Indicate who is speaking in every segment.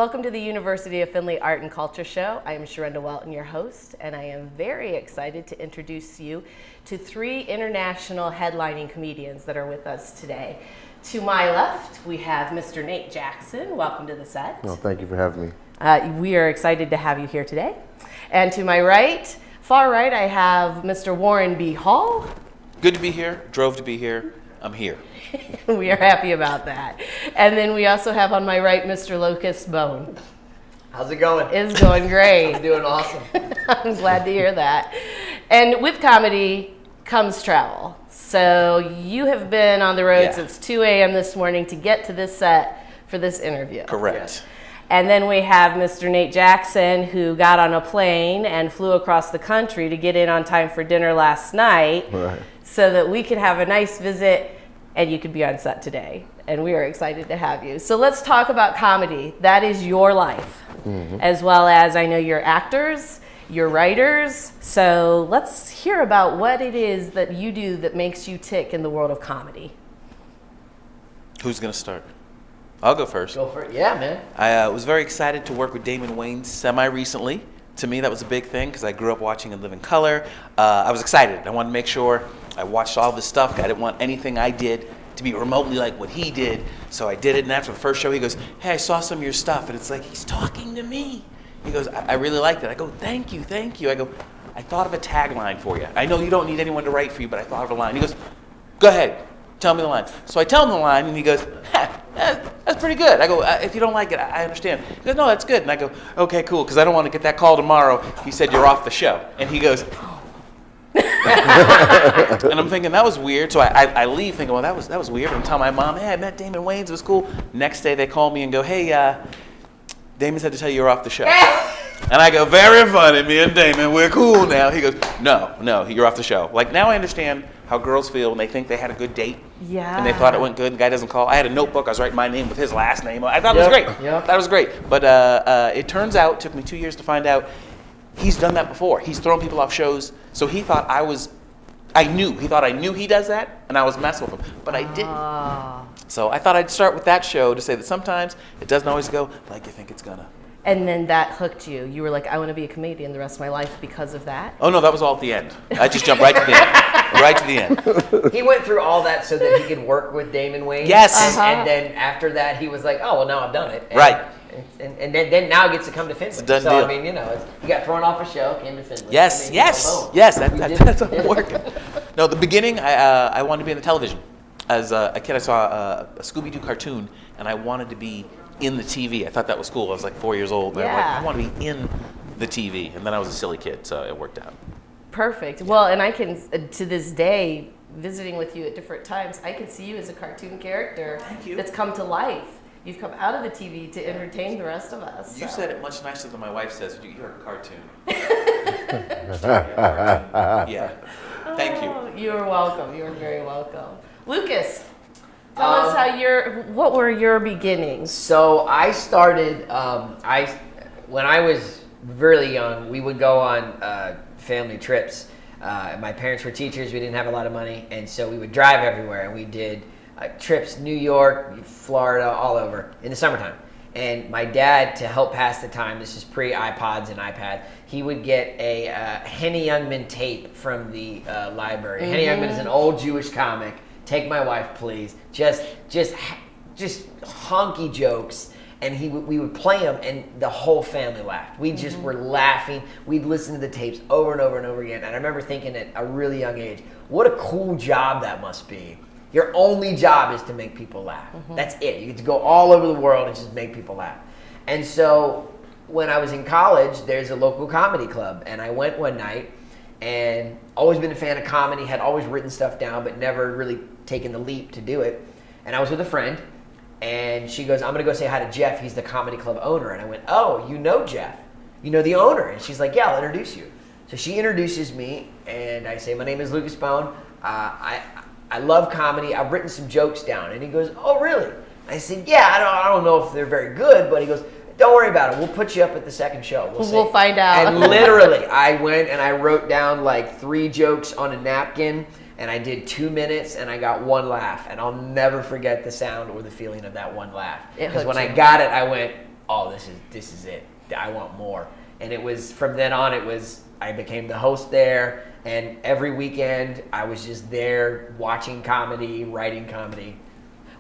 Speaker 1: Welcome to the University of Findlay Art and Culture Show. I am Sharinda Welton, your host, and I am very excited to introduce you to three international headlining comedians that are with us today. To my left, we have Mr. Nate Jackson. Welcome to the set.
Speaker 2: No, thank you for having me.
Speaker 1: We are excited to have you here today. And to my right, far right, I have Mr. Warren B. Hall.
Speaker 3: Good to be here. Drove to be here. I'm here.
Speaker 1: We are happy about that. And then we also have on my right, Mr. Bohn.
Speaker 4: How's it going?
Speaker 1: It's going great.
Speaker 4: I'm doing awesome.
Speaker 1: I'm glad to hear that. And with comedy comes travel. So you have been on the road since 2 a.m. this morning to get to this set for this interview.
Speaker 3: Correct.
Speaker 4: Yes.
Speaker 1: And then we have Mr. Nate Jackson, who got on a plane and flew across the country to get in on time for dinner last night, so that we could have a nice visit and you could be on set today. And we are excited to have you. So let's talk about comedy. That is your life, as well as I know you're actors, you're writers. So let's hear about what it is that you do that makes you tick in the world of comedy.
Speaker 3: Who's going to start? I'll go first.
Speaker 4: Go for it. Yeah, man.
Speaker 3: I was very excited to work with Damon Wayans semi-recently. To me, that was a big thing because I grew up watching In Living Color. I was excited. I wanted to make sure I watched all this stuff. I didn't want anything I did to be remotely like what he did. So I did it, and after the first show, he goes, "Hey, I saw some of your stuff." And it's like, he's talking to me. He goes, I really liked it. I go, thank you. I go, I thought of a tagline for you. I know you don't need anyone to write for you, but I thought of a line. He goes, go ahead, tell me the line. So I tell him the line, and he goes, that's pretty good. I go, if you don't like it, I understand. He goes, no, that's good. And I go, okay, cool, because I don't want to get that call tomorrow. He said, you're off the show. And he goes, and I'm thinking, that was weird. So I leave thinking, well, that was weird. And tell my mom, hey, I met Damon Wayans, it was cool. Next day they call me and go, hey, Damon said to tell you you're off the show. And I go, very funny, me and Damon, we're cool now. He goes, no, you're off the show. Like, now I understand how girls feel when they think they had a good date.
Speaker 1: Yeah.
Speaker 3: And they thought it went good, and the guy doesn't call. I had a notebook, I was writing my name with his last name. I thought it was great.
Speaker 4: Yep.
Speaker 3: That was great. But it turns out, it took me 2 years to find out, he's done that before. He's thrown people off shows. So he thought he thought I knew he does that, and I was messing with him. But I didn't. So I thought I'd start with that show to say that sometimes it doesn't always go like you think it's gonna.
Speaker 1: And then that hooked you. You were like, I want to be a comedian the rest of my life because of that.
Speaker 3: Oh no, that was all at the end. I just jumped right to the end. Right to the end.
Speaker 4: He went through all that so that he could work with Damon Wayans.
Speaker 3: Yes.
Speaker 4: And then after that, he was like, oh, well, now I've done it. And,
Speaker 3: Right.
Speaker 4: And then now he gets to come to Findlay.
Speaker 3: It's a done
Speaker 4: so,
Speaker 3: deal.
Speaker 4: I mean, he got thrown off a show, came to Findlay.
Speaker 3: Yes.
Speaker 4: I mean,
Speaker 3: That's how I'm working. No, the beginning, I wanted to be in the television. As a kid, I saw a Scooby-Doo cartoon, and I wanted to be in the TV. I thought that was cool. I was like 4 years old. And I'm like, I want to be in the TV. And then I was a silly kid, so it worked out.
Speaker 1: Perfect. Well, and I can, to this day, visiting with you at different times, I can see you as a cartoon character that's come to life. You've come out of the TV to entertain the rest of us.
Speaker 3: You
Speaker 1: so.
Speaker 3: said it much nicer than my wife says. You're a cartoon. Yeah. Thank you.
Speaker 1: You're welcome. You're very welcome. Lucas, tell us what were your beginnings?
Speaker 4: So I started, when I was really young, we would go on family trips. My parents were teachers. We didn't have a lot of money, and so we would drive everywhere, and we did trips, New York, Florida, all over in the summertime. And my dad, to help pass the time, this is pre-iPods and iPad, he would get a Henny Youngman tape from the library. Henny Youngman is an old Jewish comic. Take My Wife, Please. Just honky jokes. And we would play them, and the whole family laughed. We just were laughing. We'd listen to the tapes over and over and over again. And I remember thinking at a really young age, what a cool job that must be. Your only job is to make people laugh. That's it. You get to go all over the world and just make people laugh. And so when I was in college, there's a local comedy club. And I went one night, and always been a fan of comedy, had always written stuff down, but never really taken the leap to do it. And I was with a friend, and she goes, I'm going to go say hi to Jeff. He's the comedy club owner. And I went, oh, you know Jeff. You know the owner. And she's like, yeah, I'll introduce you. So she introduces me, and I say, my name is Lucas Bohn. I love comedy. I've written some jokes down. And he goes, oh, really? I said, yeah, I don't know if they're very good, but he goes, don't worry about it. We'll put you up at the second show.
Speaker 1: We'll find out.
Speaker 4: And literally, I went and I wrote down like 3 jokes on a napkin, and I did 2 minutes, and I got 1 laugh. And I'll never forget the sound or the feeling of that 1 laugh. Because when I got it, I went, oh, this is it. I want more. And it was from then on. I became the host there, and every weekend I was just there watching comedy, writing comedy.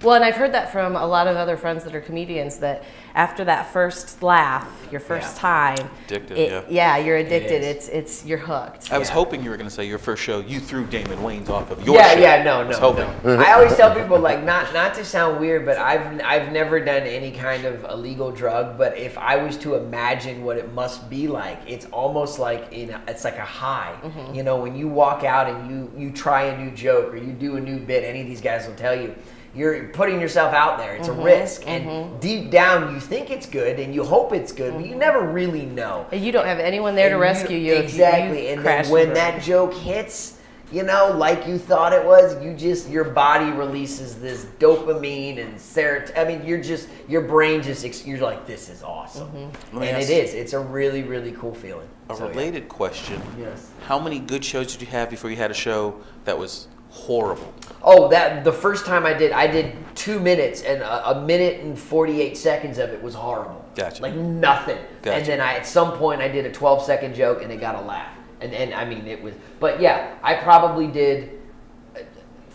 Speaker 1: Well, and I've heard that from a lot of other friends that are comedians, that after that first laugh, your first time,
Speaker 3: addicted.
Speaker 1: You're addicted. It's you're hooked.
Speaker 3: I was hoping you were going to say your first show, you threw Damon Wayans off of your show.
Speaker 4: No. I always tell people, like, not to sound weird, but I've never done any kind of illegal drug. But if I was to imagine what it must be like, it's almost like it's like a high. Mm-hmm. You know, when you walk out and you try a new joke or you do a new bit, any of these guys will tell you. You're putting yourself out there. It's a risk. And deep down, you think it's good and you hope it's good, but you never really know.
Speaker 1: And you don't have anyone there to rescue you.
Speaker 4: Exactly. And then when that joke hits, you know, like you thought it was, your body releases this dopamine and serotonin. I mean, your brain you're like, this is awesome. Mm-hmm. And it is. It's a really, really cool feeling.
Speaker 3: A related question.
Speaker 4: Yes.
Speaker 3: How many good shows did you have before you had a show that was horrible?
Speaker 4: Oh, the first time I did 2 minutes, and a minute and 48 seconds of it was horrible.
Speaker 3: Gotcha.
Speaker 4: Like nothing.
Speaker 3: Gotcha.
Speaker 4: And then at some point I did a 12-second joke and it got a laugh. And I mean, it was, but yeah, I probably did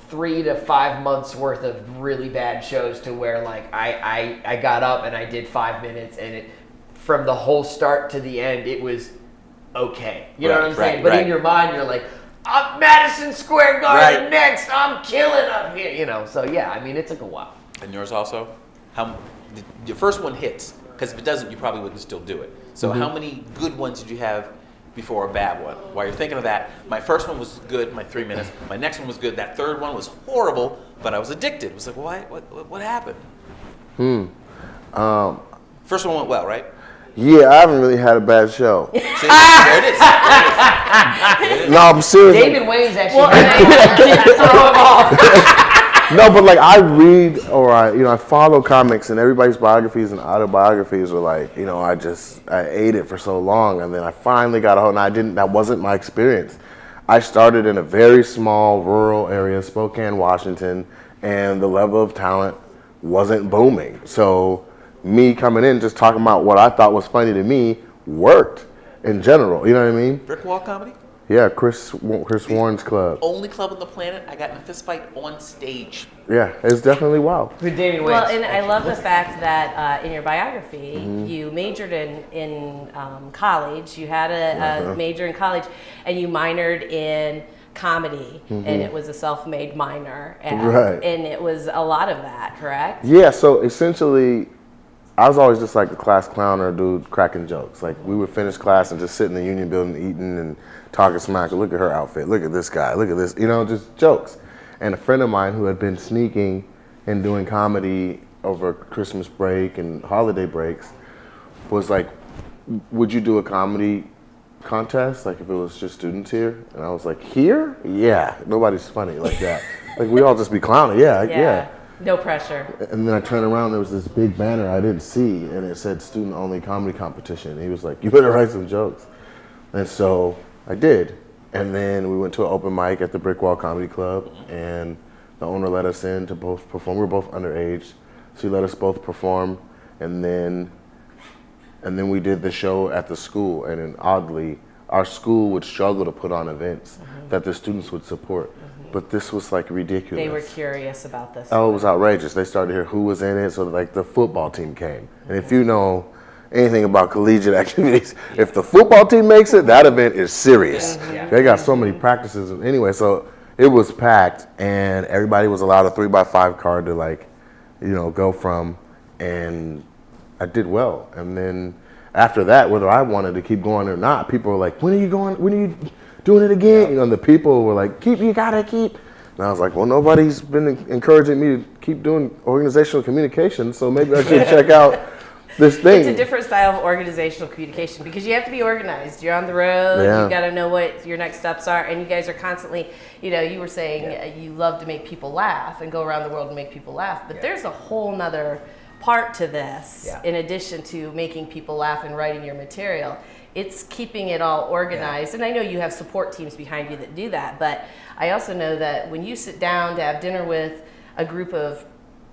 Speaker 4: 3 to 5 months worth of really bad shows to where like I got up and I did 5 minutes, and from the whole start to the end, it was okay. You know what I'm saying? But in your mind, you're like, I'm Madison Square Garden next. I'm killing up here. You know, so yeah, I mean, it took a while.
Speaker 3: And yours also? Your first one hits, because if it doesn't, you probably wouldn't still do it. So how many good ones did you have before a bad one? While you're thinking of that, my first one was good, my 3 minutes. My next one was good. That third one was horrible, but I was addicted. It was like, why? What happened? First one went well, right?
Speaker 2: Yeah, I haven't really had a bad show.
Speaker 3: See, there it is.
Speaker 2: No, I'm serious.
Speaker 4: David Wayne's actually
Speaker 1: throw him off.
Speaker 2: No, but like I read or I follow comics, and everybody's biographies and autobiographies are like, I ate it for so long, and then I finally got a hold, and that wasn't my experience. I started in a very small rural area, Spokane, Washington, and the level of talent wasn't booming. So me coming in just talking about what I thought was funny to me worked in general. You know what I mean?
Speaker 3: Brick wall comedy?
Speaker 2: Yeah, Chris Warren's club.
Speaker 3: Only club on the planet I got in a fist fight on stage.
Speaker 2: Yeah, it's definitely wild.
Speaker 1: Well, and I love the fact that in your biography, you majored in college. You had a major in college, and you minored in comedy, and it was a self-made minor. And it was a lot of that, correct?
Speaker 2: Yeah, so essentially, I was always just like the class clown or dude cracking jokes. Like we would finish class and just sit in the Union Building eating and talking smack. Look at her outfit. Look at this guy. Look at this. Just jokes. And a friend of mine who had been sneaking and doing comedy over Christmas break and holiday breaks was like, would you do a comedy contest? Like if it was just students here? And I was like, here? Yeah. Nobody's funny like that. Like we all just be clowning. Yeah.
Speaker 1: No pressure.
Speaker 2: And then I turned around, there was this big banner I didn't see, and it said student only comedy competition. And he was like, you better write some jokes. And so I did. And then we went to an open mic at the Brick Wall Comedy Club, and the owner let us in to both perform. We were both underage, so he let us both perform. And then we did the show at the school, and then oddly, our school would struggle to put on events that the students would support. But this was like ridiculous.
Speaker 1: They were curious about this.
Speaker 2: Oh, it was outrageous. They started to hear who was in it, so like the football team came. And if you know anything about collegiate activities, if the football team makes it, that event is serious. They got so many practices. Anyway, so it was packed, and everybody was allowed a 3x5 card to go from, and I did well. And then after that, whether I wanted to keep going or not, people were like, when are you going? When are you doing it again? And the people were like, you gotta keep. And I was like, well, nobody's been encouraging me to keep doing organizational communication, so maybe I should check out this thing.
Speaker 1: It's a different style of organizational communication because you have to be organized. You're on the road, you gotta know what your next steps are, and you guys are constantly, you were saying you love to make people laugh and go around the world and make people laugh, but there's a whole nother part to this in addition to making people laugh and writing your material. It's keeping it all organized. And I know you have support teams behind you that do that, but I also know that when you sit down to have dinner with a group of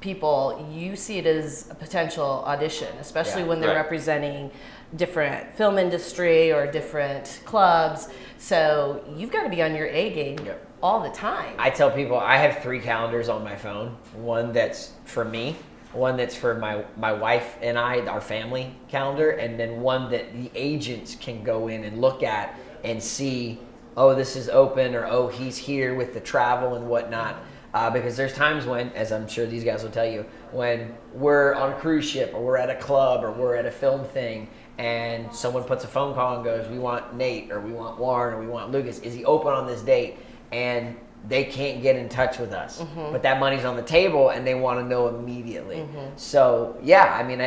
Speaker 1: people, you see it as a potential audition, especially
Speaker 4: Yeah.
Speaker 1: when they're
Speaker 3: Right.
Speaker 1: representing different film industry or different clubs. So you've got to be on your A game
Speaker 4: Yep.
Speaker 1: all the time.
Speaker 4: I tell people I have 3 calendars on my phone. One that's for me, one that's for my wife and I, our family calendar, and then one that the agents can go in and look at and see, oh, this is open, or oh, he's here with the travel and whatnot. Because there's times when, as I'm sure these guys will tell you, when we're on a cruise ship or we're at a club or we're at a film thing and someone puts a phone call and goes, we want Nate or we want Warren or we want Lucas, is he open on this date? And they can't get in touch with us, but that money's on the table and they want to know immediately. So yeah, I mean,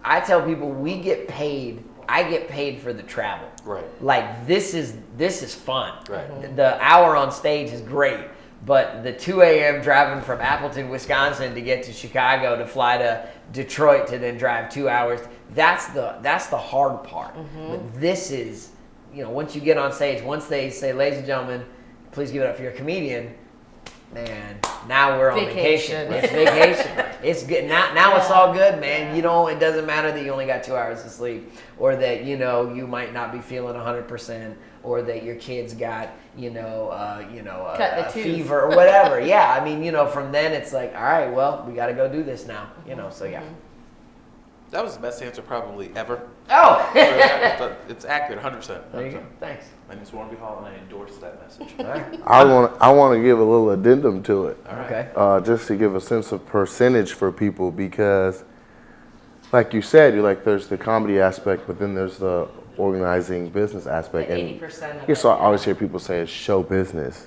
Speaker 4: I tell people we get paid. I get paid for the travel.
Speaker 3: Right.
Speaker 4: Like this is fun.
Speaker 3: Right.
Speaker 4: The hour on stage is great, but the 2 a.m. driving from Appleton, Wisconsin to get to Chicago to fly to Detroit to then drive 2 hours, that's the hard part. But this is, once you get on stage, once they say, ladies and gentlemen, please give it up for your comedian, man, now we're on vacation. It's vacation. It's good. Now it's all good, man. It doesn't matter that you only got 2 hours of sleep, or that, you might not be feeling 100%, or that your kid's got, a fever or whatever. Yeah. I mean, from then it's like, all right, well, we got to go do this now, so yeah.
Speaker 3: That was the best answer probably ever.
Speaker 4: Oh!
Speaker 3: It's accurate, 100%.
Speaker 4: There you go. Thanks.
Speaker 3: My name is Warren B. Hall, and I endorse that message.
Speaker 4: All right.
Speaker 2: I want to give a little addendum to it.
Speaker 3: All right.
Speaker 4: Okay.
Speaker 2: Just to give a sense of percentage for people, because like you said, there's the comedy aspect, but then there's the organizing business aspect.
Speaker 1: The
Speaker 2: And
Speaker 1: 80% of
Speaker 2: yeah, so I
Speaker 1: it.
Speaker 2: always hear people say it's show business.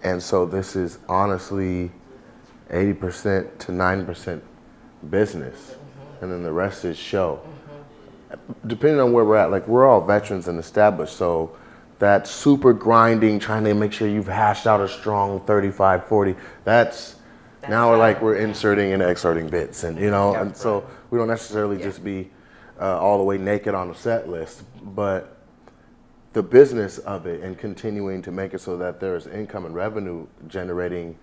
Speaker 2: And so this is honestly 80% to 90% business. And then the rest is show. Depending on where we're at, we're all veterans and established, so that super grinding, trying to make sure you've hashed out a strong 35, 40, that's now we're inserting and excerting bits, and and so we don't necessarily just be all the way naked on the set list, but the business of it and continuing to make it so that there's income and revenue generating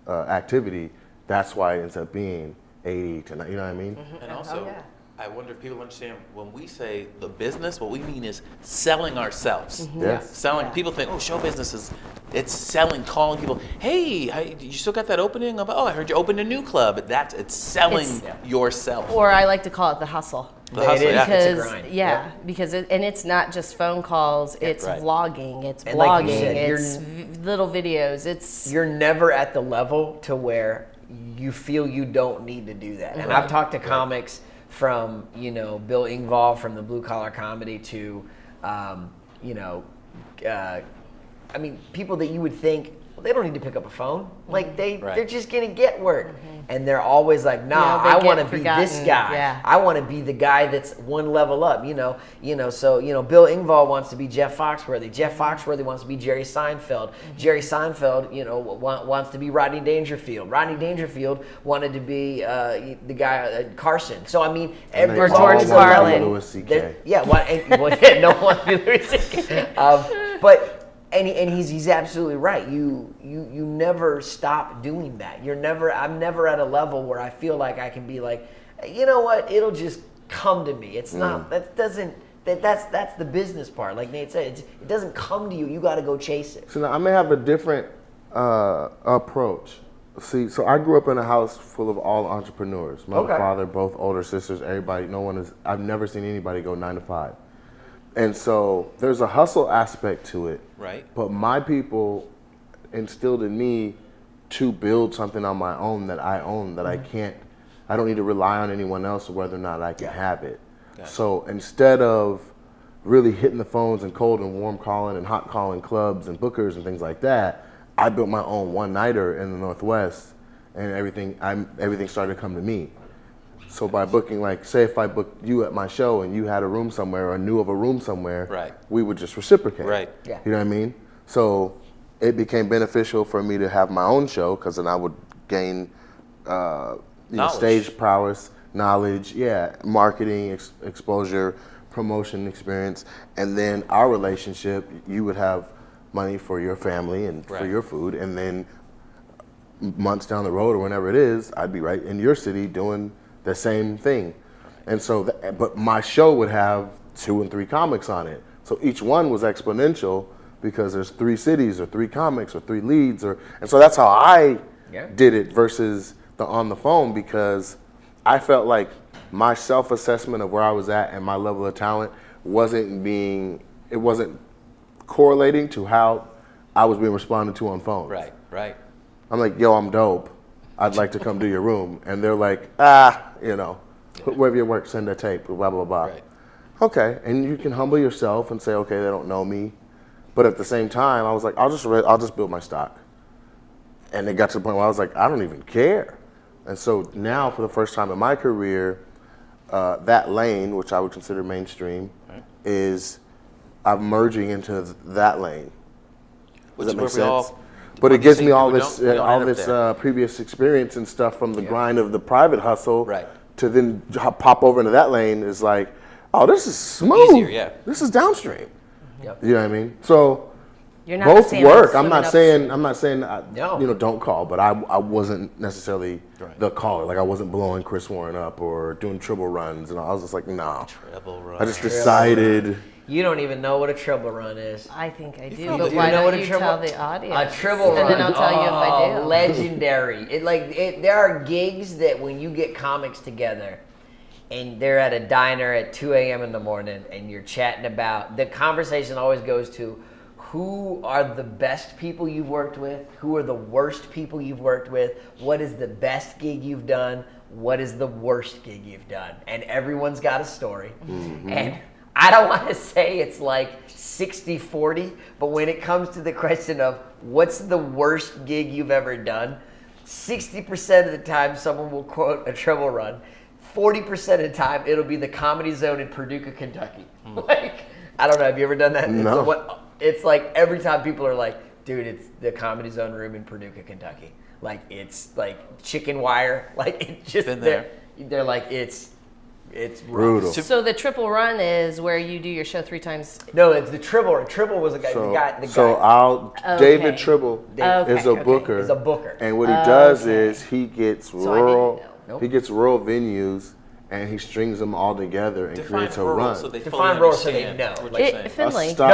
Speaker 2: activity, that's why it ends up being 80 to 90, you know what I mean?
Speaker 3: And also,
Speaker 1: yeah.
Speaker 3: I wonder if people understand when we say the business, what we mean is selling ourselves.
Speaker 2: Yeah.
Speaker 3: Selling. People think, oh, show business it's selling, calling people. Hey, you still got that opening? I heard you opened a new club. It's selling yourself.
Speaker 1: Or I like to call it the hustle.
Speaker 3: The hustle, yeah.
Speaker 1: Because
Speaker 4: It's a grind.
Speaker 1: because it's not just phone calls, it's
Speaker 3: right.
Speaker 1: vlogging, it's
Speaker 4: And like you
Speaker 1: blogging,
Speaker 4: said,
Speaker 1: it's little videos, it's
Speaker 4: You're never at the level to where you feel you don't need to do that. And I've talked to comics from, Bill Engvall from the Blue Collar Comedy to, people that you would think, well, they don't need to pick up a phone. They're just going to get work. And they're always like, nah,
Speaker 1: they
Speaker 4: I
Speaker 1: get
Speaker 4: want to be this
Speaker 1: forgotten.
Speaker 4: guy.
Speaker 1: Yeah.
Speaker 4: I want to be the guy that's one level up, So, Bill Engvall wants to be Jeff Foxworthy. Jeff Foxworthy wants to be Jerry Seinfeld. Jerry Seinfeld, wants to be Rodney Dangerfield. Rodney Dangerfield wanted to be the guy, Carson. So, I mean,
Speaker 1: Or George Carlin.
Speaker 2: Louis C.K.
Speaker 4: no one wants to be Louis C.K. But he's absolutely right. You never stop doing that. I'm never at a level where I feel like I can be like, you know what? It'll just come to me. It's not. That's the business part. Like Nate said, it doesn't come to you. You got to go chase it.
Speaker 2: So now I may have a different approach. See, so I grew up in a house full of all entrepreneurs. Mother, father, both older sisters, everybody. I've never seen anybody go 9 to 5. And so there's a hustle aspect to it.
Speaker 3: Right.
Speaker 2: But my people instilled in me to build something on my own that I own, that I don't need to rely on anyone else whether or not I can have it.
Speaker 3: Gotcha.
Speaker 2: So instead of really hitting the phones and cold and warm calling and hot calling clubs and bookers and things like that, I built my own one-nighter in the Northwest, and everything started to come to me. So by booking, say if I booked you at my show and you had a room somewhere or knew of a room somewhere,
Speaker 3: Right.
Speaker 2: we would just reciprocate.
Speaker 3: Right.
Speaker 4: Yeah.
Speaker 2: You know what I mean? So it became beneficial for me to have my own show, because then I would gain stage prowess, knowledge, marketing, exposure, promotion experience, and then our relationship, you would have money for your family and for
Speaker 3: Right.
Speaker 2: your food, and then months down the road or whenever it is, I'd be right in your city doing the same thing. And so, but my show would have 2 and 3 comics on it. So each one was exponential because there's 3 cities or 3 comics or 3 leads. And so that's how I did it versus the on the phone, because I felt like my self-assessment of where I was at and my level of talent wasn't correlating to how I was being responded to on phones.
Speaker 3: Right.
Speaker 2: I'm like, yo, I'm dope. I'd like to come do your room. And they're like, wherever you work, send a tape, blah, blah, blah.
Speaker 3: Right.
Speaker 2: Okay, and you can humble yourself and say, okay, they don't know me. But at the same time, I was like, I'll just build my stock. And it got to the point where I was like, I don't even care. And so now, for the first time in my career, that lane, which I would consider mainstream, is I'm merging into that lane. Does that make sense? But it gives me all this previous experience and stuff from the grind of the private hustle to then pop over into that lane is like, oh, this is smooth.
Speaker 3: Easier,
Speaker 2: This is downstream.
Speaker 4: Yep.
Speaker 2: You know what I mean? So
Speaker 1: You're not
Speaker 2: both
Speaker 1: saying
Speaker 2: work.
Speaker 1: I'm
Speaker 2: I'm not saying
Speaker 4: No.
Speaker 2: don't call, but I wasn't necessarily the caller. Like I wasn't blowing Chris Warren up or doing triple runs, and I was just like, nah.
Speaker 3: Treble run.
Speaker 2: I just decided.
Speaker 4: You don't even know what a triple run is.
Speaker 1: I think I do,
Speaker 3: probably
Speaker 1: but
Speaker 3: do.
Speaker 1: why
Speaker 4: You know
Speaker 1: don't
Speaker 4: what a
Speaker 1: you
Speaker 4: triple-
Speaker 1: tell the audience?
Speaker 4: A triple run.
Speaker 1: And then I'll tell you if I do.
Speaker 4: Legendary. There are gigs that when you get comics together and they're at a diner at 2 a.m. in the morning and you're chatting about, the conversation always goes to who are the best people you've worked with, who are the worst people you've worked with, what is the best gig you've done, what is the worst gig you've done. And everyone's got a story. Mm-hmm. And I don't want to say it's like 60-40, but when it comes to the question of what's the worst gig you've ever done, 60% of the time someone will quote a triple run. 40% of the time it'll be the Comedy Zone in Paducah, Kentucky. Like, I don't know, have you ever done that?
Speaker 2: No.
Speaker 4: It's like every time people are like, dude, it's the Comedy Zone room in Paducah, Kentucky. Like, it's like chicken wire. Like, it's just,
Speaker 3: Been there.
Speaker 4: They're like, it's
Speaker 2: Brutal.
Speaker 4: rough.
Speaker 1: So the triple run is where you do your show 3 times.
Speaker 4: No, it's the Tribble. Tribble was the guy.
Speaker 2: David Tribble
Speaker 1: Okay,
Speaker 2: is a
Speaker 1: okay.
Speaker 2: booker.
Speaker 4: Is a booker.
Speaker 2: And what he does
Speaker 1: Okay.
Speaker 2: is he gets
Speaker 1: So I didn't
Speaker 2: rural.
Speaker 1: know.
Speaker 4: Nope.
Speaker 2: He gets rural venues and he strings them all together and
Speaker 3: Define
Speaker 2: creates a
Speaker 3: rural
Speaker 2: run.
Speaker 3: so they
Speaker 4: Define
Speaker 3: fully
Speaker 4: rural so they
Speaker 3: understand
Speaker 4: know.
Speaker 3: what
Speaker 4: Like-
Speaker 3: you're saying.
Speaker 1: Findlay.
Speaker 2: Stop.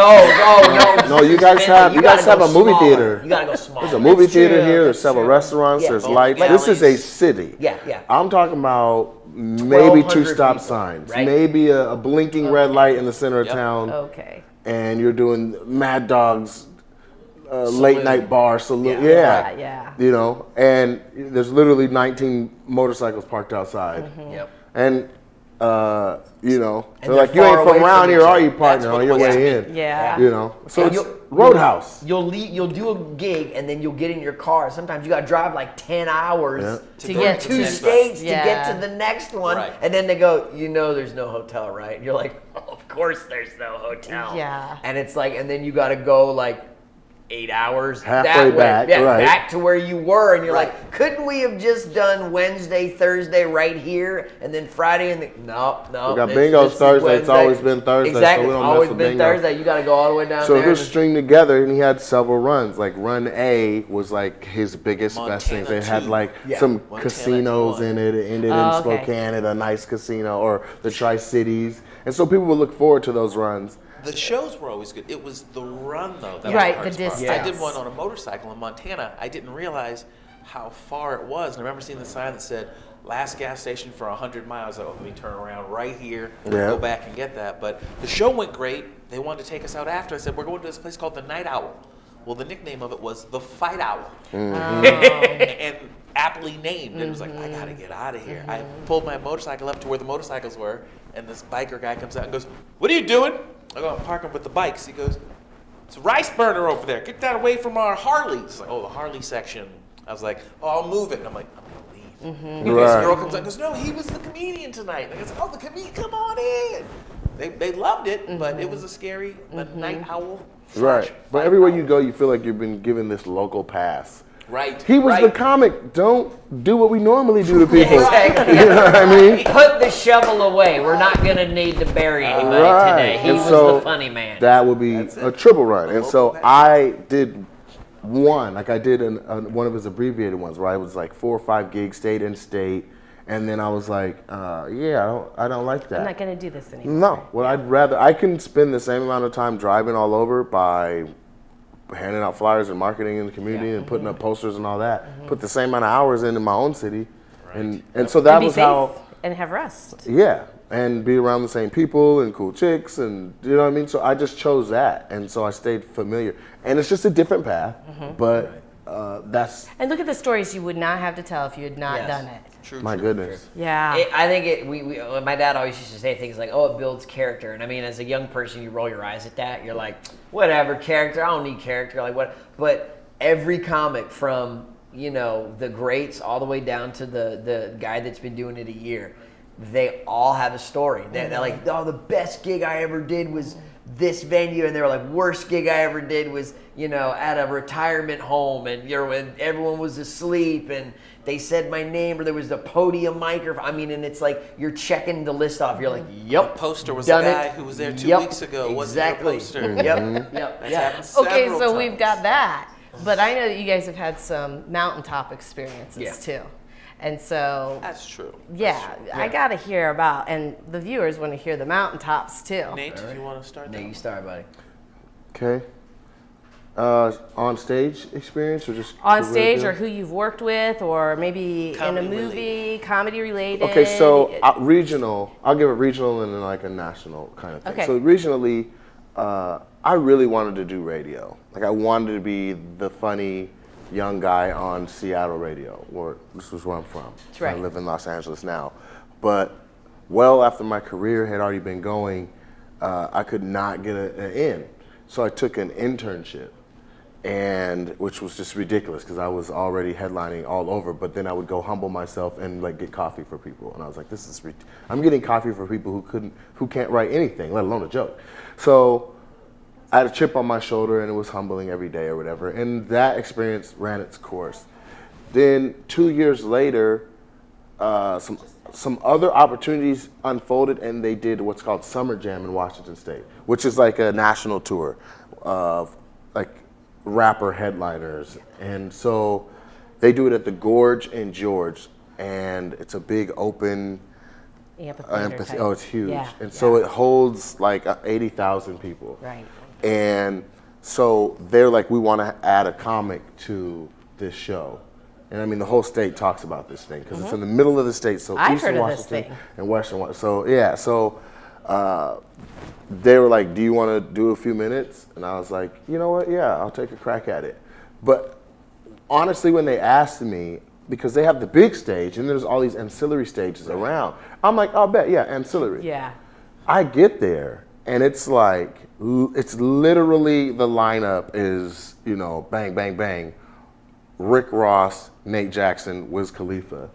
Speaker 4: No,
Speaker 2: No, you guys have
Speaker 4: gotta
Speaker 2: a
Speaker 4: go
Speaker 2: movie
Speaker 4: smaller.
Speaker 2: theater.
Speaker 4: You gotta go smaller.
Speaker 2: There's a movie
Speaker 1: That's
Speaker 2: theater
Speaker 1: true,
Speaker 2: here. There's
Speaker 1: that's
Speaker 2: several
Speaker 1: true.
Speaker 2: restaurants.
Speaker 4: Yeah.
Speaker 2: There's
Speaker 3: Bowling
Speaker 2: lights. This is a
Speaker 3: alleys.
Speaker 2: city.
Speaker 4: Yeah.
Speaker 2: I'm talking about maybe
Speaker 4: 1,200
Speaker 2: 2 stop
Speaker 4: people,
Speaker 2: signs,
Speaker 4: right?
Speaker 2: maybe a blinking red light in the center of
Speaker 3: Yep.
Speaker 2: town,
Speaker 1: Okay.
Speaker 2: and you're doing Mad Dog's late night bar saloon.
Speaker 1: Yeah, yeah.
Speaker 2: You know, and there's literally 19 motorcycles parked outside.
Speaker 4: Yep.
Speaker 2: And you know,
Speaker 4: And
Speaker 2: they're
Speaker 4: they're
Speaker 2: like, you
Speaker 4: far
Speaker 2: ain't
Speaker 4: away
Speaker 2: from around
Speaker 4: from
Speaker 2: here,
Speaker 4: each
Speaker 2: are
Speaker 4: other.
Speaker 2: you, partner?
Speaker 3: That's what
Speaker 2: On your
Speaker 3: it was.
Speaker 2: way in.
Speaker 1: Yeah.
Speaker 2: You know, so
Speaker 4: And
Speaker 2: it's Roadhouse.
Speaker 4: You'll do a gig and then you'll get in your car. Sometimes you gotta drive like 10 hours
Speaker 2: Yeah.
Speaker 1: To
Speaker 4: through
Speaker 1: get to
Speaker 4: 2
Speaker 1: the-
Speaker 4: states
Speaker 1: Yeah.
Speaker 4: to get to the next one.
Speaker 3: Right.
Speaker 4: And then they go, there's no hotel, right? And you're like, oh, of course there's no hotel.
Speaker 1: Yeah.
Speaker 4: And it's like, and then you gotta go like 8 hours
Speaker 2: Halfway
Speaker 4: that way.
Speaker 2: back,
Speaker 4: Yeah,
Speaker 2: right.
Speaker 4: back to where you were, and you're
Speaker 3: Right.
Speaker 4: like, couldn't we have just done Wednesday, Thursday right here, and then Friday and no.
Speaker 2: We got
Speaker 4: this
Speaker 2: bingo's
Speaker 4: is
Speaker 2: Thursday. It's
Speaker 4: Wednesday.
Speaker 2: always been Thursday, so
Speaker 4: Exactly,
Speaker 2: we don't
Speaker 4: it's
Speaker 2: mess
Speaker 4: always
Speaker 2: with
Speaker 4: been
Speaker 2: bingo.
Speaker 4: Thursday. You got to go all the way down
Speaker 2: So
Speaker 4: there.
Speaker 2: it was string together, and he had several runs. Like run A was like his biggest, best things. They
Speaker 3: Montana
Speaker 2: had
Speaker 3: 2.
Speaker 2: like
Speaker 4: Yeah.
Speaker 2: some
Speaker 3: Montana
Speaker 2: casinos
Speaker 3: 2.
Speaker 2: in it. It ended
Speaker 1: Oh,
Speaker 2: in
Speaker 1: okay.
Speaker 2: Spokane at a nice casino, or the Tri-Cities. And so people would look forward to those runs.
Speaker 3: The shows were always good. It was the run, though. That
Speaker 1: Right,
Speaker 3: was
Speaker 1: the
Speaker 3: hardest part. I
Speaker 1: distance.
Speaker 3: did one on a motorcycle in Montana. I didn't realize how far it was. And I remember seeing the sign that said, last gas station for 100 miles. Oh, let me turn around right here and
Speaker 2: Yeah.
Speaker 3: go back and get that. But the show went great. They wanted to take us out after. I said, we're going to this place called the Night Owl. Well, the nickname of it was the Fight Owl. And aptly named. And it was like, I got to get out of here. I pulled my motorcycle up to where the motorcycles were. And this biker guy comes out and goes, what are you doing? I go, I'm parking with the bikes. He goes, it's a rice burner over there. Get that away from our Harleys. Like, oh, the Harley section. I was like, oh, I'll move it. And I'm like, I'm going to leave. And this
Speaker 2: Right.
Speaker 3: girl comes out and goes, no, he was the comedian tonight. And I was like, oh, the comedian, come on in. They loved it, but it was a scary night owl.
Speaker 2: Right. But everywhere you go, you feel like you've been given this local pass.
Speaker 3: Right.
Speaker 2: He was
Speaker 3: right.
Speaker 2: the comic. Don't do what we normally do to people.
Speaker 4: Exactly.
Speaker 2: You know what I mean?
Speaker 4: Put the shovel away. We're not gonna need to bury anybody
Speaker 2: Right.
Speaker 4: today. He
Speaker 2: And
Speaker 4: was
Speaker 2: so
Speaker 4: the funny man.
Speaker 2: That would be a triple run. And so
Speaker 3: local
Speaker 2: I did one, like I did one of his abbreviated ones where I was like 4 or 5 gigs, stayed in state, and then I was like, I don't like that.
Speaker 1: I'm not going to do this anymore.
Speaker 2: No, well, I can spend the same amount of time driving all over by handing out flyers and marketing in the community and putting up posters and all that. Put the same amount of hours in my own city, and so that was how.
Speaker 1: And have rest.
Speaker 2: Yeah, and be around the same people and cool chicks, and you know what I mean. So I just chose that, and so I stayed familiar. And it's just a different path, but that's.
Speaker 1: And look at the stories you would not have to tell if you had not done it.
Speaker 3: True.
Speaker 2: My goodness.
Speaker 1: Yeah.
Speaker 4: I think my dad always used to say things like, "Oh, it builds character." And I mean, as a young person, you roll your eyes at that. You're like, "Whatever, character. I don't need character." Like what? But every comic from the greats all the way down to the guy that's been doing it a year, they all have a story. They're like, "Oh, the best gig I ever did was this venue," and they were like, "Worst gig I ever did was at a retirement home, and when everyone was asleep, and they said my name, or there was a podium microphone." I mean, and it's like you're checking the list off. You're like, "Yep."
Speaker 3: The poster was the guy who was there 2 weeks ago.
Speaker 4: Exactly.
Speaker 3: Wasn't your poster?
Speaker 4: Yep.
Speaker 3: That's happened
Speaker 1: Okay,
Speaker 3: several
Speaker 1: so we've
Speaker 3: times.
Speaker 1: got that. But I know that you guys have had some mountaintop experiences too. And so,
Speaker 3: That's true.
Speaker 1: I got to hear about, and the viewers want to hear the mountaintops too.
Speaker 3: Nate, do you want to start?
Speaker 4: Nate, you start, buddy.
Speaker 2: Okay. On stage experience or just
Speaker 1: On stage, or who you've worked with, or maybe
Speaker 3: Comedy
Speaker 1: in a movie, comedy related.
Speaker 2: Okay, so regional. I'll give a regional and then like a national kind of thing.
Speaker 1: Okay.
Speaker 2: So regionally, I really wanted to do radio. Like I wanted to be the funny young guy on Seattle radio, or this was where I'm from.
Speaker 1: That's right.
Speaker 2: I live in Los Angeles now, but well after my career had already been going, I could not get an in. So I took an internship, and which was just ridiculous because I was already headlining all over. But then I would go humble myself and like get coffee for people, and I was like, "This is I'm getting coffee for people who can't write anything, let alone a joke." So I had a chip on my shoulder, and it was humbling every day or whatever. And that experience ran its course. Then 2 years later, some other opportunities unfolded, and they did what's called Summer Jam in Washington State, which is like a national tour of like rapper headliners. And so they do it at the Gorge in George, and it's a big open
Speaker 1: Amphitheater type.
Speaker 2: Oh, it's huge.
Speaker 1: Yeah,
Speaker 2: and so it holds like 80,000 people.
Speaker 1: Right.
Speaker 2: And so they're like, we want to add a comic to this show. And I mean, the whole state talks about this thing because it's in the middle of the state. So
Speaker 1: I've
Speaker 2: Eastern
Speaker 1: heard of this
Speaker 2: Washington
Speaker 1: thing.
Speaker 2: and Western Washington. So yeah, so they were like, do you want to do a few minutes? And I was like, you know what? Yeah, I'll take a crack at it. But honestly, when they asked me, because they have the big stage and there's all these ancillary stages around, I'm like, I'll bet, yeah, ancillary.
Speaker 1: Yeah.
Speaker 2: I get there, and it's like, it's literally the lineup is, bang, bang, bang. Rick Ross, Nate Jackson, Wiz Khalifa.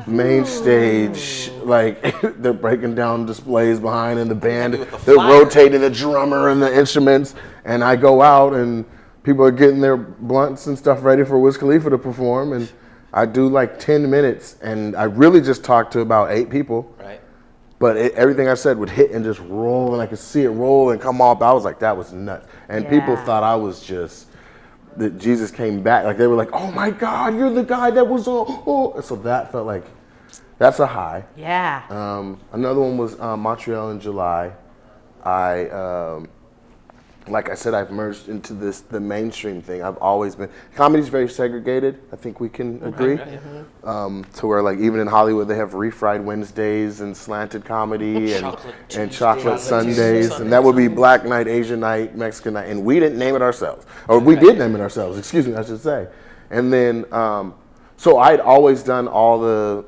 Speaker 2: Main stage, like they're breaking down displays behind in the band. They're rotating the drummer and the instruments, and I go out and people are getting their blunts and stuff ready for Wiz Khalifa to perform, and I do like 10 minutes, and I really just talked to about 8 people.
Speaker 3: Right.
Speaker 2: But everything I said would hit and just roll, and I could see it roll and come off. I was like, that was nuts. And people thought I was just, that Jesus came back. Like, they were like, oh my God, you're the guy that was on. So that felt like, that's a high.
Speaker 1: Yeah.
Speaker 2: Another one was Montreal in July. Like I said, I've merged into the mainstream thing. I've always been, comedy's very segregated. I think we can agree. To where like even in Hollywood, they have refried Wednesdays and slanted comedy and chocolate Sundays. And that would be Black night, Asian night, Mexican night. And we didn't name it ourselves. Or we did name it ourselves, excuse me, I should say. And then, so I'd always done all the,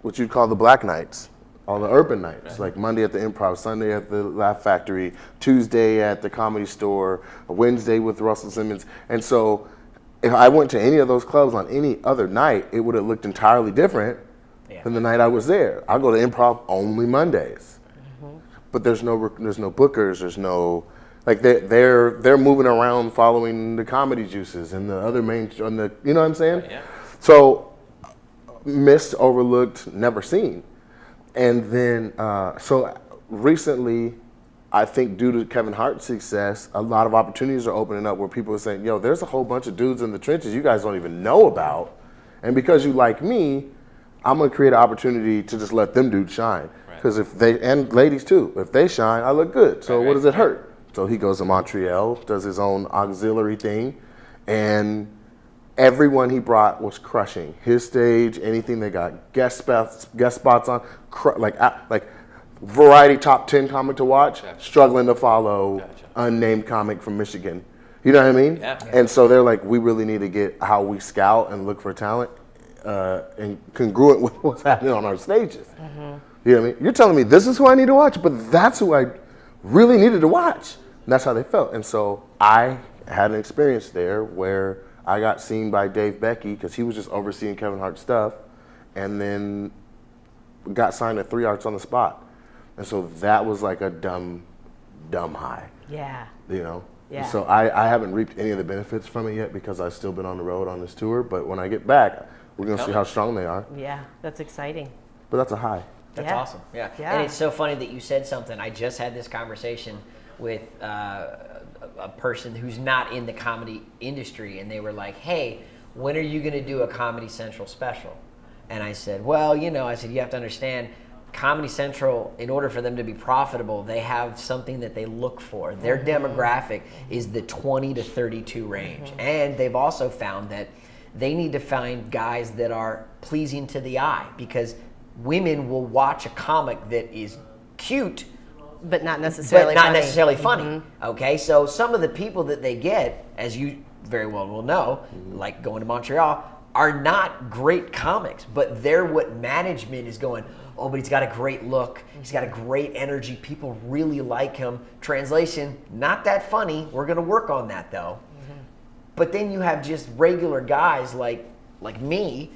Speaker 2: what you'd call the Black nights. All the urban nights, like Monday at the Improv, Sunday at the Laugh Factory, Tuesday at the Comedy Store, Wednesday with Russell Simmons. And so if I went to any of those clubs on any other night, it would have looked entirely different than the night I was there. I go to Improv only Mondays. But there's no bookers, there's no, like they're moving around following the comedy juices and the other main, you know what I'm saying?
Speaker 3: Yeah.
Speaker 2: So missed, overlooked, never seen. And then, so recently, I think due to Kevin Hart's success, a lot of opportunities are opening up where people are saying, yo, there's a whole bunch of dudes in the trenches you guys don't even know about. And because you like me, I'm going to create an opportunity to just let them dudes shine. Because if they, and ladies too, if they shine, I look good. So what does it hurt? So he goes to Montreal, does his own auxiliary thing, and everyone he brought was crushing. His stage, anything they got guest spots on, like variety top 10 comic to watch, struggling to follow unnamed comic from Michigan. You know what I mean?
Speaker 3: Yeah.
Speaker 2: And so they're like, we really need to get how we scout and look for talent and congruent with what's happening on our stages. You know what I mean? You're telling me this is who I need to watch, but that's who I really needed to watch. And that's how they felt. And so I had an experience there where I got seen by Dave Becky because he was just overseeing Kevin Hart's stuff, and then got signed at 3 Arts on the spot. And so that was like a dumb high.
Speaker 1: Yeah.
Speaker 2: You know?
Speaker 1: Yeah.
Speaker 2: So I haven't reaped any of the benefits from it yet because I've still been on the road on this tour. But when I get back, we're going to see how strong they are.
Speaker 1: Yeah, that's exciting.
Speaker 2: But that's a high.
Speaker 4: That's
Speaker 1: Yeah.
Speaker 4: awesome. Yeah.
Speaker 1: Yeah.
Speaker 4: And it's so funny that you said something. I just had this conversation with a person who's not in the comedy industry, and they were like, hey, when are you going to do a Comedy Central special? And I said, well, you know, you have to understand, Comedy Central, in order for them to be profitable, they have something that they look for. Their demographic is the 20 to 32 range. And they've also found that they need to find guys that are pleasing to the eye, because women will watch a comic that is cute
Speaker 1: But not necessarily
Speaker 4: but not
Speaker 1: funny.
Speaker 4: necessarily funny. Okay, so some of the people that they get, as you very well will know, like going to Montreal, are not great comics, but they're what management is going, oh, but he's got a great look, he's got a great energy, people really like him. Translation, not that funny, we're gonna work on that though. But then you have just regular guys like me.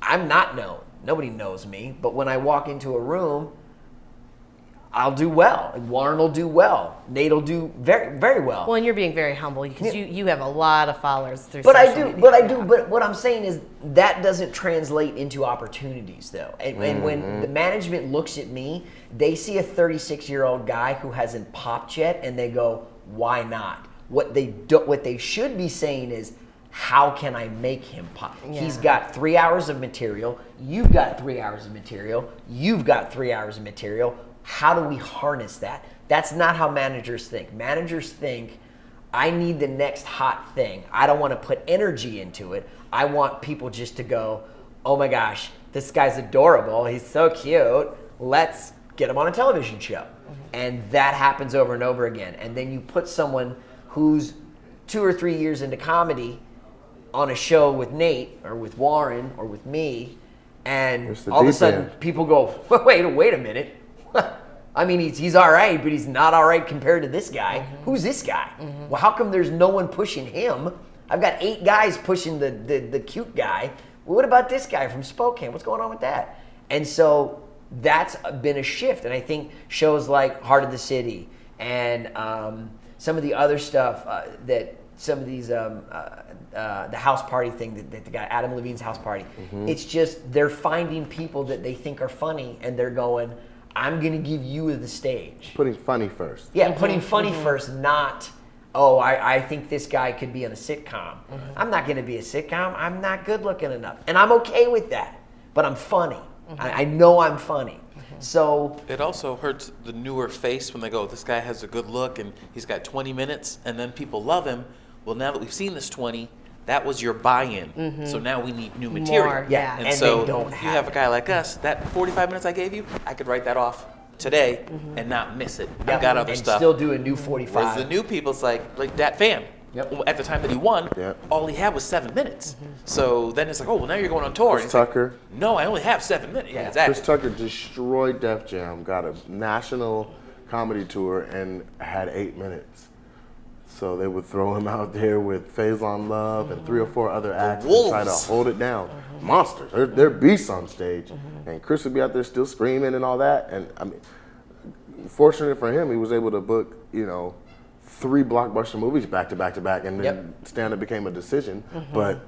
Speaker 4: I'm not known, nobody knows me, but when I walk into a room, I'll do well. Warren will do well. Nate will do very, very well.
Speaker 1: Well, and you're being very humble because you have a lot of followers through
Speaker 4: But
Speaker 1: social
Speaker 4: I do.
Speaker 1: media.
Speaker 4: But what I'm saying is that doesn't translate into opportunities, though. And when the management looks at me, they see a 36-year-old guy who hasn't popped yet, and they go, "Why not?" What they should be saying is, "How can I make him pop?"
Speaker 1: Yeah.
Speaker 4: He's got 3 hours of material. You've got 3 hours of material. You've got 3 hours of material. How do we harness that? That's not how managers think. Managers think, I need the next hot thing. I don't want to put energy into it. I want people just to go, oh my gosh, this guy's adorable. He's so cute. Let's get him on a television show. And that happens over and over again. And then you put someone who's 2 or 3 years into comedy on a show with Nate or with Warren or with me, and all of a sudden people go, wait a minute. I mean, he's all right, but he's not all right compared to this guy. Who's this guy? Well, how come there's no one pushing him? I've got 8 guys pushing the cute guy. Well, what about this guy from Spokane? What's going on with that? And so that's been a shift. And I think shows like Heart of the City and some of the other stuff that some of these, the house party thing that the guy, Adam Levine's house party, it's just they're finding people that they think are funny, and they're going, I'm going to give you the stage.
Speaker 2: Putting funny first.
Speaker 4: Yeah, putting funny first, not, oh, I think this guy could be in a sitcom. I'm not going to be a sitcom. I'm not good looking enough. And I'm okay with that. But I'm funny. I know I'm funny. So
Speaker 3: it also hurts the newer face when they go, this guy has a good look and he's got 20 minutes, and then people love him. Well, now that we've seen this 20, that was your buy-in. So now we need new material.
Speaker 1: More, yeah.
Speaker 3: And
Speaker 4: And
Speaker 3: so
Speaker 4: they don't
Speaker 3: you
Speaker 4: have
Speaker 3: have a
Speaker 4: it.
Speaker 3: guy like us, that 45 minutes I gave you, I could write that off today and not miss it. I've got other
Speaker 4: and
Speaker 3: stuff.
Speaker 4: still do a new
Speaker 3: Whereas
Speaker 4: 45.
Speaker 3: the new people, it's like that fan. At the time that he won, all he had was 7 minutes. So then it's like, oh, well, now you're going on tour.
Speaker 2: Chris
Speaker 3: And it's like,
Speaker 2: Tucker.
Speaker 3: no, I only have 7 minutes. Yeah, exactly.
Speaker 2: Chris Tucker destroyed Def Jam, got a national comedy tour, and had 8 minutes. So they would throw him out there with Faison Love and 3 or 4 other acts and try to hold it down. Monsters. They're beasts on stage. And Chris would be out there still screaming and all that. And I mean, fortunate for him, he was able to book, 3 blockbuster movies back to back to back, and then stand-up became a decision. But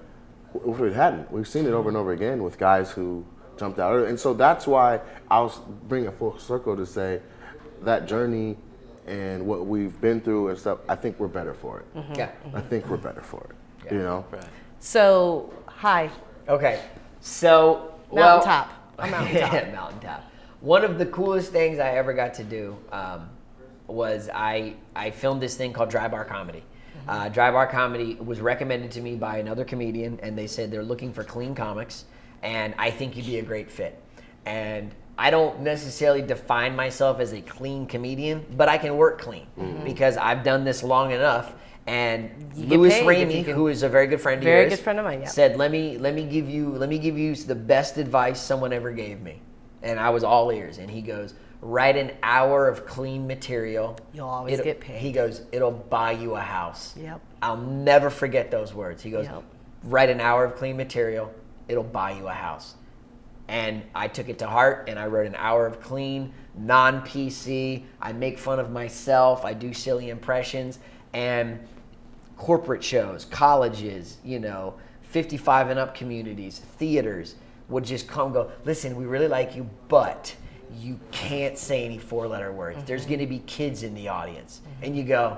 Speaker 2: if it hadn't, we've seen it over and over again with guys who jumped out. And so that's why I was bringing a full circle to say that journey and what we've been through and stuff, I think we're better for it.
Speaker 4: Yeah.
Speaker 2: I think we're better for it.
Speaker 4: Yeah.
Speaker 2: You know?
Speaker 3: Right.
Speaker 1: So, hi.
Speaker 4: Okay. So,
Speaker 1: Mountaintop. A mountaintop.
Speaker 4: Yeah, mountaintop. One of the coolest things I ever got to do was I filmed this thing called Dry Bar Comedy. Dry Bar Comedy was recommended to me by another comedian, and they said they're looking for clean comics, and I think you'd be a great fit. And I don't necessarily define myself as a clean comedian, but I can work clean because I've done this long enough. And
Speaker 1: You get
Speaker 4: Louis
Speaker 1: paid if
Speaker 4: Ramey,
Speaker 1: you can-
Speaker 4: who is a very good friend of
Speaker 1: Very
Speaker 4: yours,
Speaker 1: good friend of mine, yeah.
Speaker 4: said, "Let me give you the best advice someone ever gave me," and I was all ears. And he goes, "Write an hour of clean material.
Speaker 1: You'll always get paid."
Speaker 4: He goes, "It'll buy you a house."
Speaker 1: Yep.
Speaker 4: I'll never forget those words. He goes,
Speaker 1: Yep.
Speaker 4: "Write an hour of clean material. It'll buy you a house." And I took it to heart, and I wrote an hour of clean, non-PC. I make fun of myself. I do silly impressions, and corporate shows, colleges, 55 and up communities, theaters would just come and go, "Listen, we really like you, but you can't say any 4-letter words. There's going to be kids in the audience." And you go,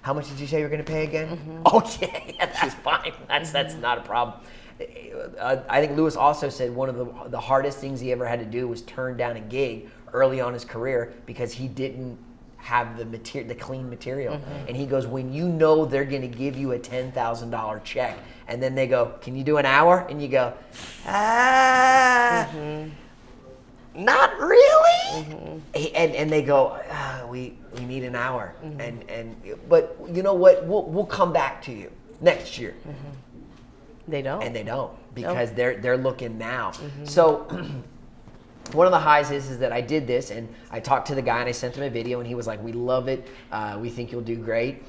Speaker 4: "How much did you say you're going to pay again?" "Oh, yeah, that's fine. That's not a problem." I think Louis also said one of the hardest things he ever had to do was turn down a gig early on in his career because he didn't have the clean material. And he goes, when you know they're going to give you a $10,000 check, and then they go, "Can you do an hour?" And you go, "Not really." And they go, we need an hour. But you know what? We'll come back to you next year.
Speaker 1: They don't.
Speaker 4: And they don't, because they're looking now. So one of the highs is that I did this, and I talked to the guy, and I sent him a video, and he was like, "We love it. We think you'll do great.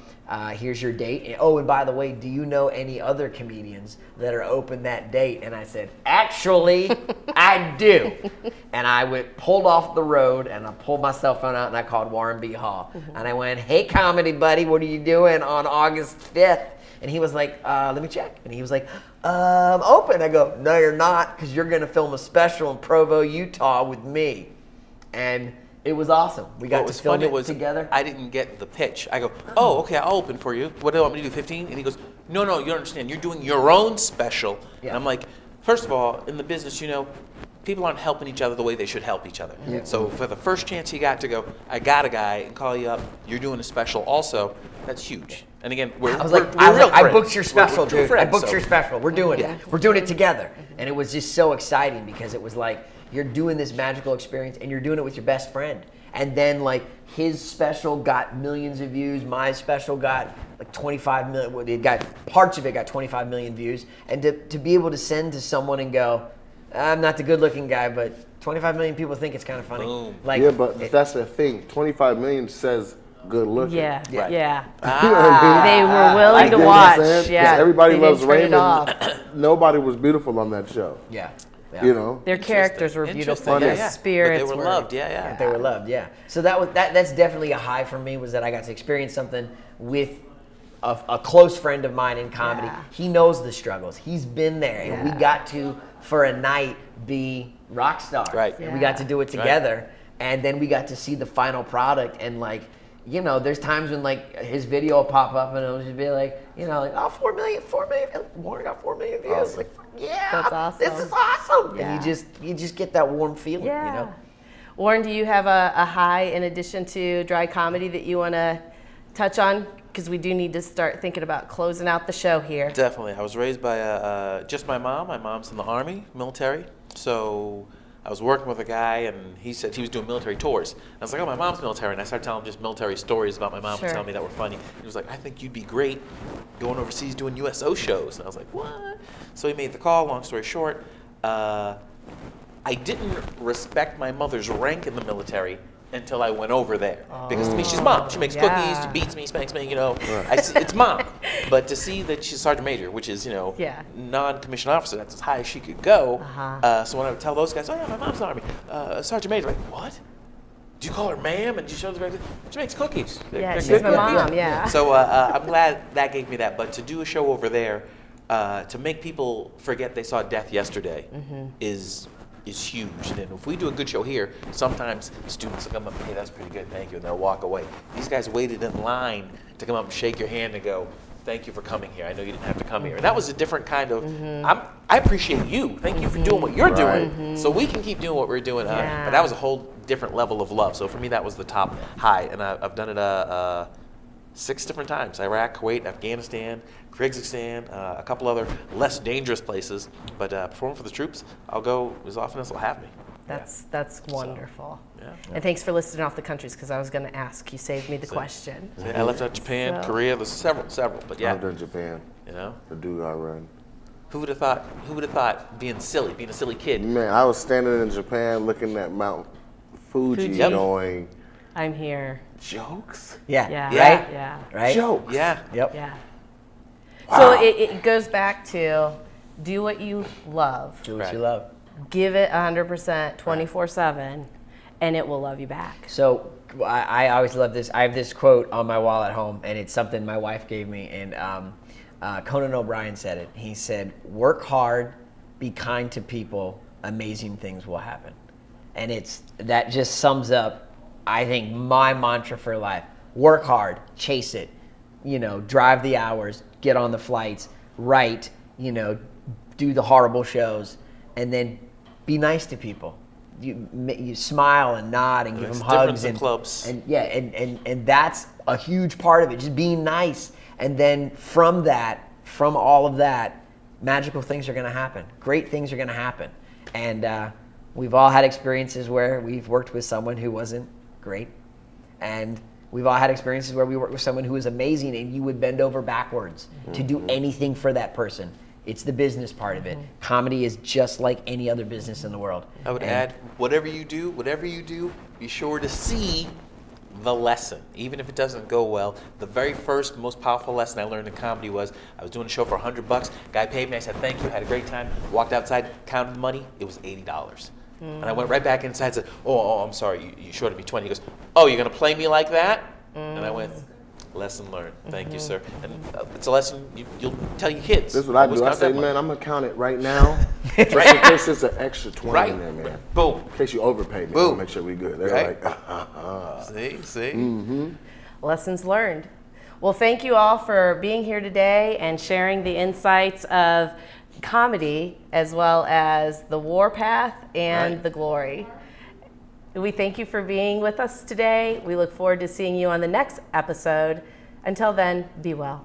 Speaker 4: Here's your date. And by the way, do you know any other comedians that are open that date?" And I said, "Actually, I do." And I pulled off the road, and I pulled my cell phone out, and I called Warren B. Hall. And I went, "Hey, comedy buddy, what are you doing on August 5th? And he was like, "Let me check." And he was like, "I'm open." I go, "No, you're not, because you're going to film a special in Provo, Utah with me." And it was awesome. We got to film it together.
Speaker 3: I didn't get the pitch. I go, "Oh, okay, I'll open for you. What do you want me to do, 15? And he goes, No, you don't understand. You're doing your own special."
Speaker 4: Yeah.
Speaker 3: And I'm like, first of all, in the business, people aren't helping each other the way they should help each other.
Speaker 4: Yeah.
Speaker 3: So for the first chance he got to go, "I got a guy," and call you up, "You're doing a special also," that's huge. And again, we're
Speaker 4: I was
Speaker 3: we're
Speaker 4: like,
Speaker 3: real
Speaker 4: I
Speaker 3: friends.
Speaker 4: booked your special,
Speaker 3: We're true
Speaker 4: dude.
Speaker 3: friends,
Speaker 4: I booked
Speaker 3: so-
Speaker 4: your special. We're doing
Speaker 3: Yeah.
Speaker 4: it. We're doing it together. And it was just so exciting because it was like, you're doing this magical experience, and you're doing it with your best friend. And then like his special got millions of views. My special got like 25 million. Well, parts of it got 25 million views. And to be able to send to someone and go, "I'm not the good looking guy, but 25 million people think it's kind of funny."
Speaker 3: Boom.
Speaker 4: Like,
Speaker 2: Yeah, but that's the thing. 25 million says good looking.
Speaker 1: Yeah.
Speaker 3: Right.
Speaker 1: Yeah.
Speaker 2: You know what I mean?
Speaker 1: They were willing
Speaker 2: You
Speaker 1: to
Speaker 2: get what
Speaker 1: watch.
Speaker 2: I'm saying? 'Cause
Speaker 1: Yeah.
Speaker 2: everybody
Speaker 1: They
Speaker 2: loves
Speaker 1: didn't turn it
Speaker 2: Raymond.
Speaker 1: off.
Speaker 2: Nobody was beautiful on that show.
Speaker 4: yeah.
Speaker 2: You know?
Speaker 1: Their characters were beautiful.
Speaker 3: Interesting.
Speaker 1: Their
Speaker 3: Yeah.
Speaker 1: spirits
Speaker 3: But they were loved. Yeah.
Speaker 4: They were loved, yeah. So that's definitely a high for me, was that I got to experience something with a close friend of mine in comedy.
Speaker 1: Yeah.
Speaker 4: He knows the struggles. He's been there, and we
Speaker 1: Yeah.
Speaker 4: got to, for a night, be rock stars.
Speaker 3: Right.
Speaker 4: And we got to do it
Speaker 3: Right.
Speaker 4: together, and then we got to see the final product. And like, there's times when like his video will pop up, and it'll just be like, "Oh, 4 million. Warren got 4 million views."
Speaker 2: Awesome.
Speaker 4: Like, yeah,
Speaker 1: That's awesome.
Speaker 4: this is awesome.
Speaker 1: Yeah.
Speaker 4: And you just get that warm feeling,
Speaker 1: Yeah. Warren, do you have a high in addition to dry comedy that you want to touch on? Because we do need to start thinking about closing out the show here.
Speaker 3: Definitely. I was raised by just my mom. My mom's in the Army, military. So I was working with a guy, and he said he was doing military tours. And I was like, "Oh, my mom's military." And I started telling him just military stories about my mom.
Speaker 1: Sure.
Speaker 3: And telling me that were funny. He was like, "I think you'd be great going overseas doing USO shows." And I was like, "What?" So he made the call. Long story short, I didn't respect my mother's rank in the military until I went over there. Because to me, she's mom. She makes cookies,
Speaker 1: Yeah.
Speaker 3: she beats me, spanks me, it's mom. But to see that she's sergeant major, which is,
Speaker 1: Yeah.
Speaker 3: non-commissioned officer, that's as high as she could go.
Speaker 1: Uh-huh.
Speaker 3: So when I would tell those guys, "Oh yeah, my mom's in the Army, sergeant major," like, "What? Do you call her ma'am?" And you show the she makes cookies.
Speaker 1: Yeah,
Speaker 3: They're
Speaker 1: she's
Speaker 3: good
Speaker 1: my
Speaker 3: cookies.
Speaker 1: mom, yeah.
Speaker 3: So I'm glad that gave me that. But to do a show over there, to make people forget they saw death yesterday is is huge. And if we do a good show here, sometimes students will come up, hey, that's pretty good, thank you, and they'll walk away. These guys waited in line to come up and shake your hand and go, thank you for coming here. I know you didn't have to come here. And that was a different kind of, I appreciate you. Thank you for doing what you're doing, so we can keep doing what we're doing. But that was a whole different level of love. So for me, that was the top high. And I've done it 6 different times: Iraq, Kuwait, Afghanistan, Kyrgyzstan, a couple other less dangerous places. But performing for the troops, I'll go as often as they'll have me.
Speaker 1: That's wonderful.
Speaker 3: So, yeah.
Speaker 1: And thanks for listing off the countries, because I was going to ask. You saved me the question.
Speaker 3: I left out Japan, Korea. There's several. But yeah,
Speaker 2: I've done Japan.
Speaker 3: you know,
Speaker 2: The dude I run.
Speaker 3: who would have thought being a silly kid?
Speaker 2: Man, I was standing in Japan looking at Mount Fuji,
Speaker 1: Fuji.
Speaker 2: going,
Speaker 1: I'm here.
Speaker 2: jokes?
Speaker 4: Yeah.
Speaker 1: Yeah.
Speaker 4: Right?
Speaker 1: Yeah.
Speaker 4: Right?
Speaker 2: Jokes?
Speaker 3: Yeah.
Speaker 4: Yep.
Speaker 1: Yeah.
Speaker 2: Wow.
Speaker 1: So it goes back to do what you love.
Speaker 4: Do what
Speaker 3: Right.
Speaker 4: you love.
Speaker 1: Give it 100%, 24/7, and it will love you back.
Speaker 4: So I always love this. I have this quote on my wall at home, and it's something my wife gave me. And Conan O'Brien said it. He said, "Work hard, be kind to people, amazing things will happen." And that just sums up, I think, my mantra for life. Work hard, chase it, drive the hours, get on the flights, write, do the horrible shows, and then be nice to people. You smile and nod and give
Speaker 3: It's
Speaker 4: them
Speaker 3: different
Speaker 4: hugs
Speaker 3: than
Speaker 4: and
Speaker 3: clubs.
Speaker 4: and that's a huge part of it. Just being nice, and then from all of that, magical things are going to happen. Great things are going to happen, and we've all had experiences where we've worked with someone who wasn't great, and we've all had experiences where we worked with someone who was amazing, and you would bend over backwards to do anything for that person. It's the business part of it. Comedy is just like any other business in the world.
Speaker 3: I would add, whatever you do, be sure to see the lesson, even if it doesn't go well. The very first, most powerful lesson I learned in comedy was, I was doing a show for $100. Guy paid me. I said, thank you, had a great time. Walked outside, counted the money. It was $80. And I went right back inside and said, oh, I'm sorry, you shorted me 20. He goes, oh, you're going to play me like that? And I went, lesson learned. Thank you, sir. And it's a lesson you'll tell your kids.
Speaker 2: This is what I
Speaker 3: Always
Speaker 2: do. I
Speaker 3: count
Speaker 2: say,
Speaker 3: that money.
Speaker 2: man, I'm going to count it right now. Just in case it's an extra 20
Speaker 3: Right.
Speaker 2: in there, man.
Speaker 3: Boom.
Speaker 2: In case you overpay me,
Speaker 3: Boom.
Speaker 2: I'll make sure we good. They're
Speaker 3: Right.
Speaker 2: like,
Speaker 3: See?
Speaker 1: Lessons learned. Well, thank you all for being here today and sharing the insights of comedy as well as the warpath and
Speaker 3: Right.
Speaker 1: the glory. We thank you for being with us today. We look forward to seeing you on the next episode. Until then, be well.